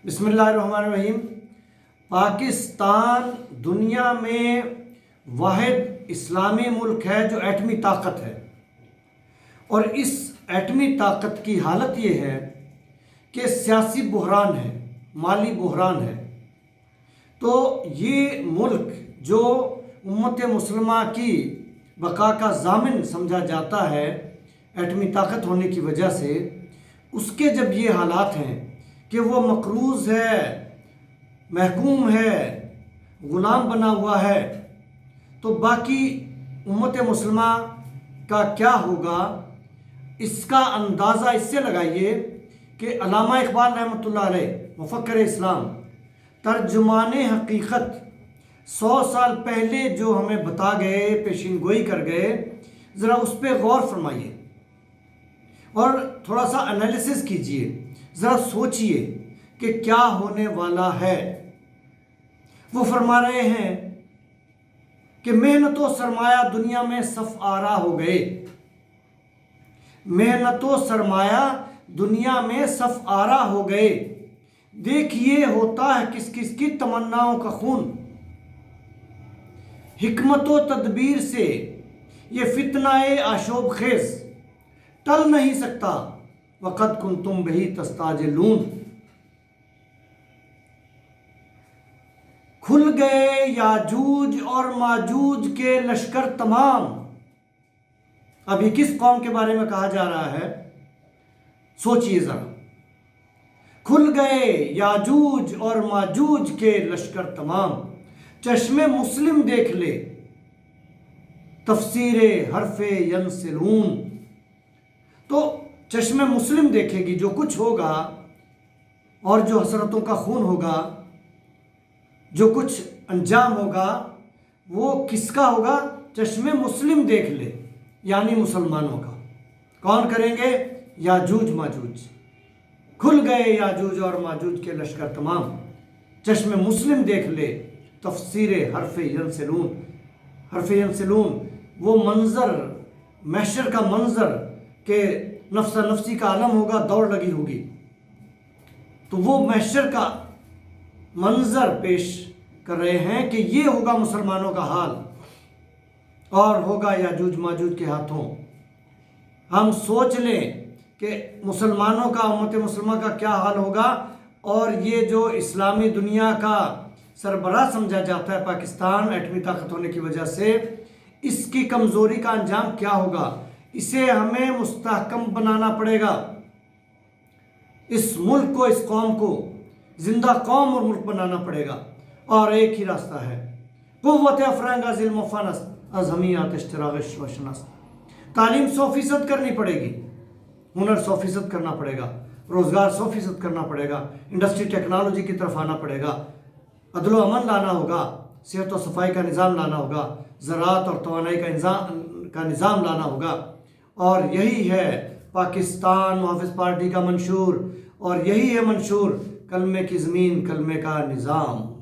بسم اللہ الرحمن الرحیم۔ پاکستان دنیا میں واحد اسلامی ملک ہے جو ایٹمی طاقت ہے، اور اس ایٹمی طاقت کی حالت یہ ہے کہ سیاسی بحران ہے، مالی بحران ہے۔ تو یہ ملک جو امت مسلمہ کی بقا کا ضامن سمجھا جاتا ہے ایٹمی طاقت ہونے کی وجہ سے، اس کے جب یہ حالات ہیں کہ وہ مقروض ہے، محکوم ہے، غلام بنا ہوا ہے، تو باقی امت مسلمہ کا کیا ہوگا؟ اس کا اندازہ اس سے لگائیے کہ علامہ اقبال رحمۃ اللہ علیہ، مفکر اسلام، ترجمان حقیقت، 100 سال پہلے جو ہمیں بتا گئے، پیشین گوئی کر گئے، ذرا اس پہ غور فرمائیے اور تھوڑا سا انالیسس کیجئے، ذرا سوچئے کہ کیا ہونے والا ہے۔ وہ فرما رہے ہیں کہ محنت و سرمایہ دنیا میں صف آرا ہو گئے، محنت و سرمایہ دنیا میں صف آرا ہو گئے، دیکھیے ہوتا ہے کس کس کی تمناؤں کا خون، حکمت و تدبیر سے یہ فتنہ آشوب خیز ٹل نہیں سکتا، وقد کنتم بہی تستعجلون۔ کھل گئے یاجوج اور ماجوج کے لشکر تمام۔ اب یہ کس قوم کے بارے میں کہا جا رہا ہے؟ سوچئے ذرا۔ کھل گئے یاجوج اور ماجوج کے لشکر تمام، چشم مسلم دیکھ لے تفسیر حرف ینسلون۔ تو چشم مسلم دیکھے گی جو کچھ ہوگا، اور جو حسرتوں کا خون ہوگا، جو کچھ انجام ہوگا، وہ کس کا ہوگا؟ چشم مسلم دیکھ لے، یعنی مسلمانوں کا۔ کون کریں گے؟ یاجوج ماجوج۔ کھل گئے یاجوج اور ماجوج کے لشکر تمام، چشم مسلم دیکھ لے تفسیر حرف ینسلون۔ حرف ینسلون وہ منظر، محشر کا منظر کہ نفسا نفسی کا عالم ہوگا، دوڑ لگی ہوگی، تو وہ محشر کا منظر پیش کر رہے ہیں کہ یہ ہوگا مسلمانوں کا حال، اور ہوگا یاجوج ماجوج کے ہاتھوں۔ ہم سوچ لیں کہ مسلمانوں کا، امت مسلمہ کا کیا حال ہوگا، اور یہ جو اسلامی دنیا کا سربراہ سمجھا جاتا ہے پاکستان ایٹمی طاقت ہونے کی وجہ سے، اس کی کمزوری کا انجام کیا ہوگا؟ اسے ہمیں مستحکم بنانا پڑے گا۔ اس ملک کو، اس قوم کو زندہ قوم اور ملک بنانا پڑے گا، اور ایک ہی راستہ ہے، قوت افرنگ از علم و فنست، از ہمیات اشتراغش و شنست۔ تعلیم 100% کرنی پڑے گی، ہنر 100% کرنا پڑے گا، روزگار 100% کرنا پڑے گا، انڈسٹری ٹیکنالوجی کی طرف آنا پڑے گا، عدل و امن لانا ہوگا، صحت و صفائی کا نظام لانا ہوگا، زراعت اور توانائی کا نظام لانا ہوگا، اور یہی ہے پاکستان محافظ پارٹی کا منشور، اور یہی ہے منشور کلمے کی زمین، کلمے کا نظام۔